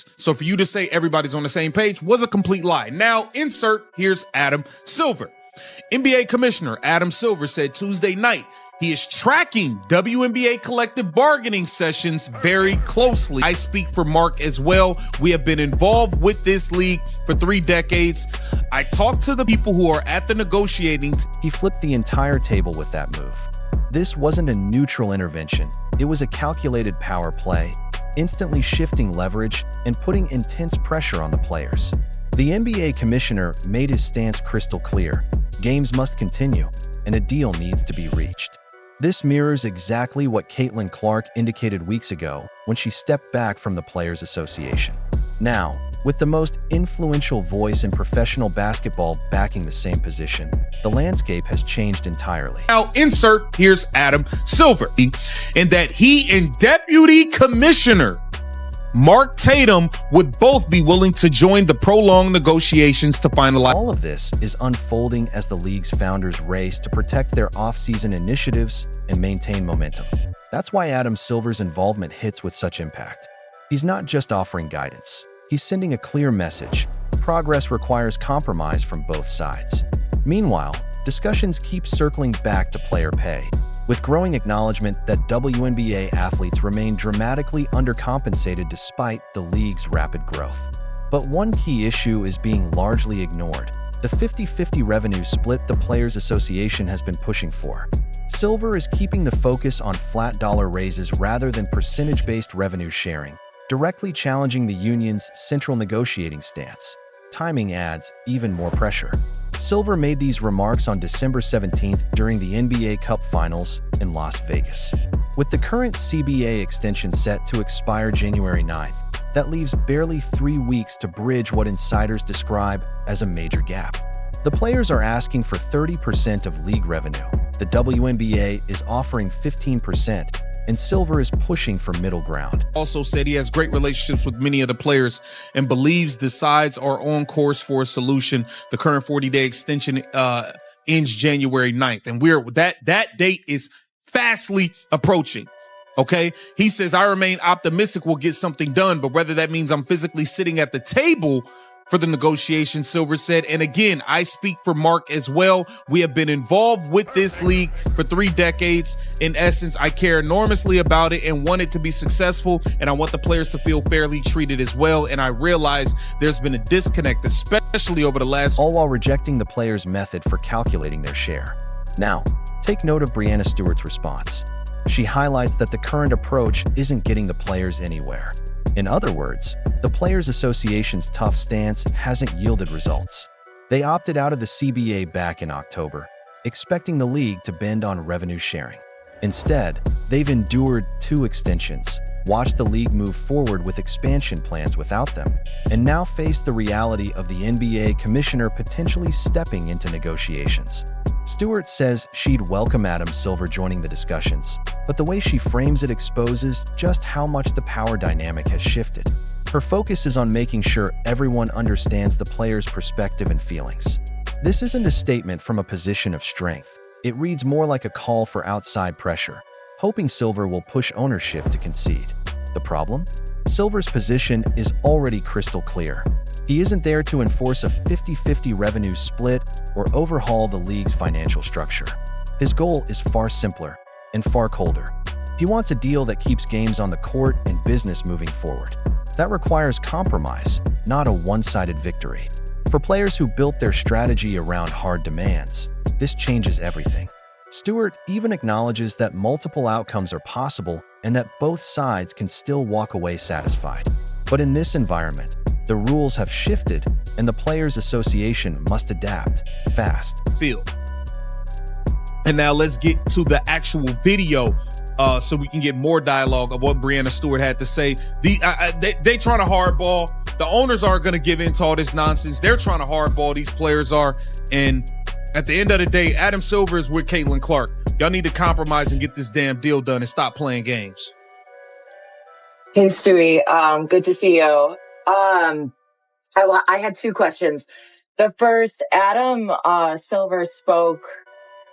sports. So for you to say everybody's on the same page was a complete lie. Now, here's Adam Silver. NBA Commissioner Adam Silver said Tuesday night he is tracking WNBA collective bargaining sessions very closely. I speak for Mark as well. We have been involved with this league for 3 decades. I talked to the people who are at the negotiating. He flipped the entire table with that move. This wasn't a neutral intervention. It was a calculated power play, instantly shifting leverage and putting intense pressure on the players. The NBA commissioner made his stance crystal clear. Games must continue, and a deal needs to be reached. This mirrors exactly what Caitlin Clark indicated weeks ago when she stepped back from the Players Association. Now, with the most influential voice in professional basketball backing the same position, the landscape has changed entirely. Now, here's Adam Silver, and that he and Deputy Commissioner Mark Tatum would both be willing to join the prolonged negotiations to finalize. All of this is unfolding as the league's founders race to protect their off-season initiatives and maintain momentum. That's why Adam Silver's involvement hits with such impact. He's not just offering guidance. He's sending a clear message. Progress requires compromise from both sides. Meanwhile, discussions keep circling back to player pay, with growing acknowledgement that WNBA athletes remain dramatically undercompensated despite the league's rapid growth. But one key issue is being largely ignored: the 50-50 revenue split the Players Association has been pushing for. Silver is keeping the focus on flat dollar raises rather than percentage-based revenue sharing, directly challenging the union's central negotiating stance. Timing adds even more pressure. Silver made these remarks on December 17th during the NBA Cup Finals in Las Vegas. With the current CBA extension set to expire January 9th, that leaves barely 3 weeks to bridge what insiders describe as a major gap. The players are asking for 30% of league revenue. The WNBA is offering 15%, and Silver is pushing for middle ground. Also said he has great relationships with many of the players and believes the sides are on course for a solution. The current 40-day extension ends January 9th, and that date is fastly approaching. Okay, he says, I remain optimistic we'll get something done, but whether that means I'm physically sitting at the table for the negotiation, Silver said. And again, I speak for Mark as well. We have been involved with this league for 3 decades. In essence, I care enormously about it and want it to be successful, and I want the players to feel fairly treated as well. And I realize there's been a disconnect, especially over the last... All while rejecting the players' method for calculating their share. Now, take note of Breanna Stewart's response. She highlights that the current approach isn't getting the players anywhere. In other words, the Players Association's tough stance hasn't yielded results. They opted out of the CBA back in October, expecting the league to bend on revenue sharing. Instead, they've endured 2 extensions, watched the league move forward with expansion plans without them, and now face the reality of the NBA commissioner potentially stepping into negotiations. Stewart says she'd welcome Adam Silver joining the discussions, but the way she frames it exposes just how much the power dynamic has shifted. Her focus is on making sure everyone understands the player's perspective and feelings. This isn't a statement from a position of strength. It reads more like a call for outside pressure, hoping Silver will push ownership to concede. The problem? Silver's position is already crystal clear. He isn't there to enforce a 50-50 revenue split or overhaul the league's financial structure. His goal is far simpler and far colder. He wants a deal that keeps games on the court and business moving forward. That requires compromise, not a one-sided victory. For players who built their strategy around hard demands, this changes everything. Stewart even acknowledges that multiple outcomes are possible and that both sides can still walk away satisfied. But in this environment, the rules have shifted, and the Players Association must adapt fast. And now let's get to the actual video so we can get more dialogue of what Breanna Stewart had to say. They trying to hardball. The owners aren't going to give in to all this nonsense. They're trying to hardball, these players are. And at the end of the day, Adam Silver is with Caitlin Clark. Y'all need to compromise and get this damn deal done and stop playing games. Hey, Stewie. Good to see you. I had 2 questions. The first, Adam Silver spoke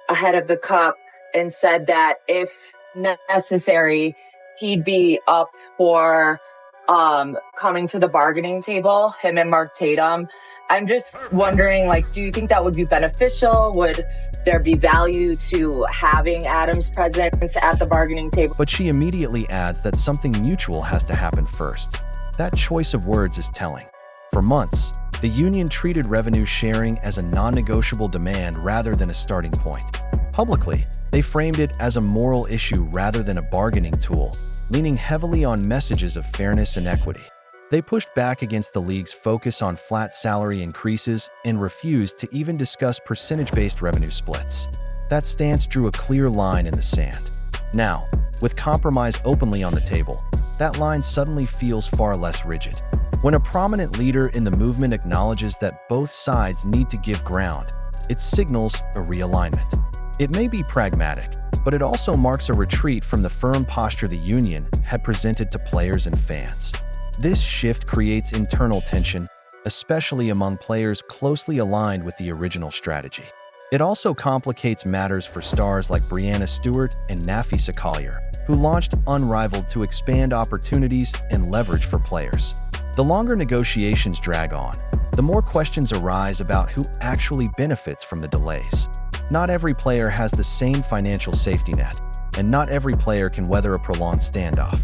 ahead of the Cup and said that if necessary, he'd be up for coming to the bargaining table, him and Mark Tatum. I'm just wondering, like, do you think that would be beneficial? Would there be value to having Adam's presence at the bargaining table? But she immediately adds that something mutual has to happen first. That choice of words is telling. For months, the union treated revenue sharing as a non-negotiable demand rather than a starting point. Publicly, they framed it as a moral issue rather than a bargaining tool, leaning heavily on messages of fairness and equity. They pushed back against the league's focus on flat salary increases and refused to even discuss percentage-based revenue splits. That stance drew a clear line in the sand. Now, with compromise openly on the table, that line suddenly feels far less rigid. When a prominent leader in the movement acknowledges that both sides need to give ground, it signals a realignment. It may be pragmatic, but it also marks a retreat from the firm posture the union had presented to players and fans. This shift creates internal tension, especially among players closely aligned with the original strategy. It also complicates matters for stars like Breanna Stewart and Nafisa Collier, who launched Unrivaled to expand opportunities and leverage for players. The longer negotiations drag on, the more questions arise about who actually benefits from the delays. Not every player has the same financial safety net, and not every player can weather a prolonged standoff.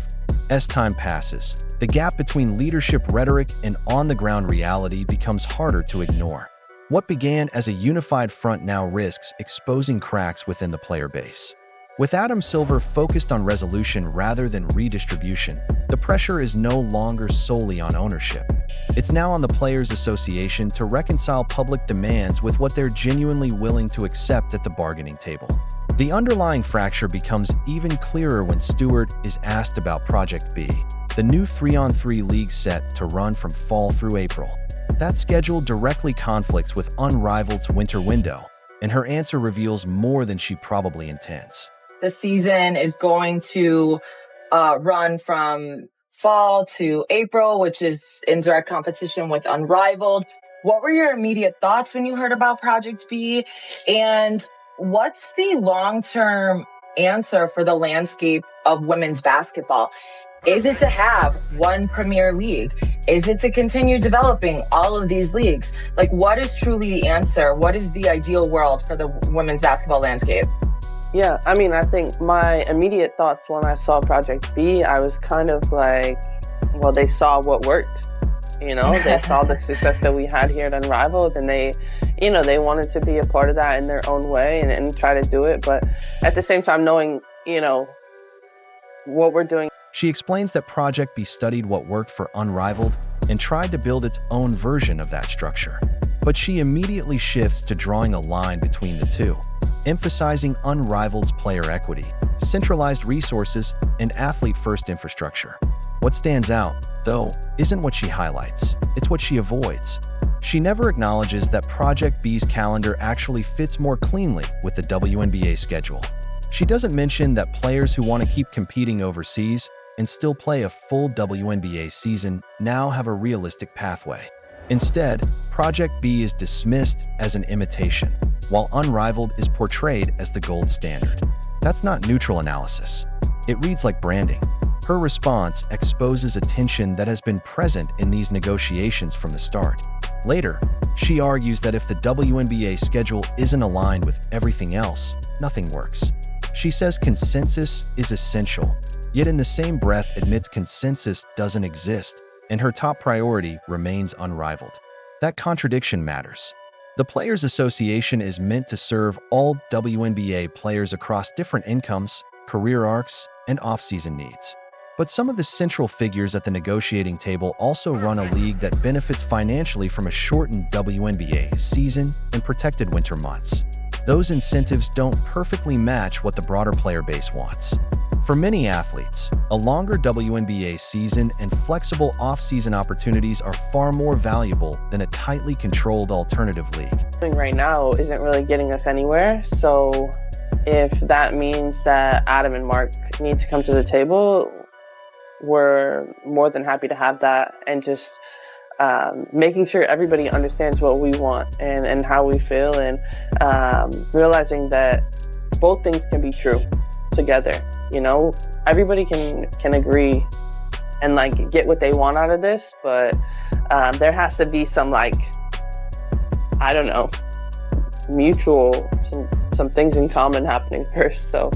As time passes, the gap between leadership rhetoric and on-the-ground reality becomes harder to ignore. What began as a unified front now risks exposing cracks within the player base. With Adam Silver focused on resolution rather than redistribution, the pressure is no longer solely on ownership. It's now on the Players Association to reconcile public demands with what they're genuinely willing to accept at the bargaining table. The underlying fracture becomes even clearer when Stewart is asked about Project B, the new 3-on-3 league set to run from fall through April. That schedule directly conflicts with Unrivaled's winter window, and her answer reveals more than she probably intends. The season is going to run from fall to April, which is in direct competition with Unrivaled. What were your immediate thoughts when you heard about Project B? And what's the long-term answer for the landscape of women's basketball? Is it to have one premier league? Is it to continue developing all of these leagues? Like, what is truly the answer? What is the ideal world for the women's basketball landscape? Yeah, I mean, I think my immediate thoughts when I saw Project B, I was kind of like, well, they saw what worked. You know, they saw the success that we had here at Unrivaled, and they wanted to be a part of that in their own way and try to do it. But at the same time, knowing, what we're doing. She explains that Project B studied what worked for Unrivaled and tried to build its own version of that structure. But she immediately shifts to drawing a line between the two, emphasizing Unrivaled's player equity, centralized resources, and athlete-first infrastructure. What stands out, though, isn't what she highlights, it's what she avoids. She never acknowledges that Project B's calendar actually fits more cleanly with the WNBA schedule. She doesn't mention that players who want to keep competing overseas and still play a full WNBA season now have a realistic pathway. Instead, Project B is dismissed as an imitation, while Unrivaled is portrayed as the gold standard. That's not neutral analysis. It reads like branding. Her response exposes a tension that has been present in these negotiations from the start. Later, she argues that if the WNBA schedule isn't aligned with everything else, nothing works. She says consensus is essential, yet in the same breath admits consensus doesn't exist, and her top priority remains Unrivaled. That contradiction matters. The Players Association is meant to serve all WNBA players across different incomes, career arcs, and off-season needs. But some of the central figures at the negotiating table also run a league that benefits financially from a shortened WNBA season and protected winter months. Those incentives don't perfectly match what the broader player base wants. For many athletes, a longer WNBA season and flexible off-season opportunities are far more valuable than a tightly controlled alternative league. Right now isn't really getting us anywhere, so if that means that Adam and Mark need to come to the table, we're more than happy to have that, and just making sure everybody understands what we want and how we feel, and realizing that both things can be true together. Everybody can agree and like get what they want out of this. But there has to be some, like, I don't know, mutual, some things in common happening first. So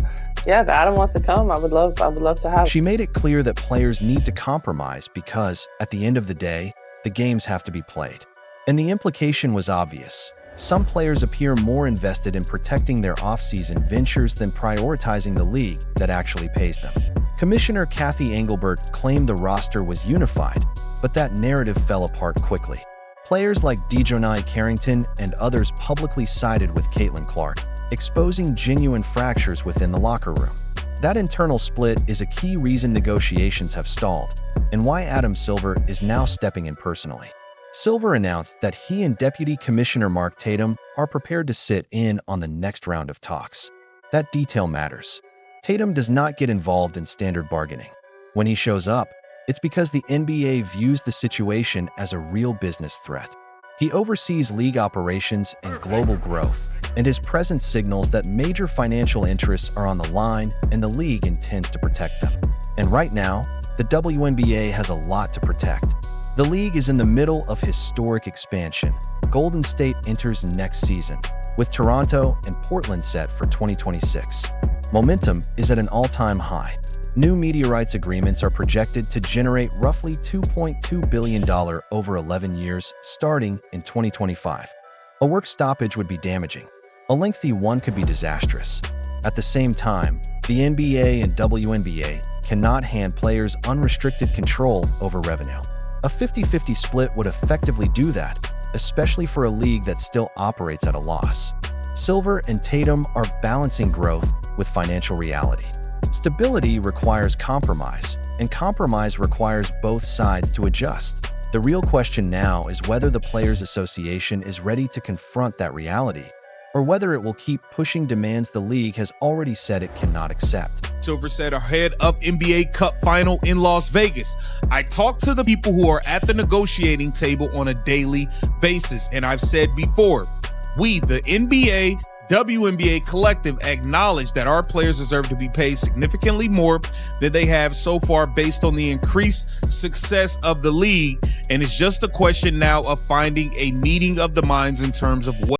yeah, if Adam wants to come, I would love to have. She made it clear that players need to compromise because, at the end of the day, the games have to be played. And the implication was obvious. Some players appear more invested in protecting their off-season ventures than prioritizing the league that actually pays them. Commissioner Kathy Engelbert claimed the roster was unified, but that narrative fell apart quickly. Players like Dejounte Carrington and others publicly sided with Caitlin Clark, exposing genuine fractures within the locker room. That internal split is a key reason negotiations have stalled, and why Adam Silver is now stepping in personally. Silver announced that he and Deputy Commissioner Mark Tatum are prepared to sit in on the next round of talks. That detail matters. Tatum does not get involved in standard bargaining. When he shows up, it's because the NBA views the situation as a real business threat. He oversees league operations and global growth, and his presence signals that major financial interests are on the line and the league intends to protect them. And right now, the WNBA has a lot to protect. The league is in the middle of historic expansion. Golden State enters next season, with Toronto and Portland set for 2026. Momentum is at an all-time high. New media rights agreements are projected to generate roughly $2.2 billion over 11 years, starting in 2025. A work stoppage would be damaging. A lengthy one could be disastrous. At the same time, the NBA and WNBA cannot hand players unrestricted control over revenue. A 50-50 split would effectively do that, especially for a league that still operates at a loss. Silver and Tatum are balancing growth with financial reality. Stability requires compromise, and compromise requires both sides to adjust. The real question now is whether the Players Association is ready to confront that reality, or whether it will keep pushing demands the league has already said it cannot accept. Silver said ahead of NBA Cup final in Las Vegas, "I talk to the people who are at the negotiating table on a daily basis, and I've said before, we, the NBA, WNBA collective, acknowledge that our players deserve to be paid significantly more than they have so far based on the increased success of the league, and it's just a question now of finding a meeting of the minds in terms of what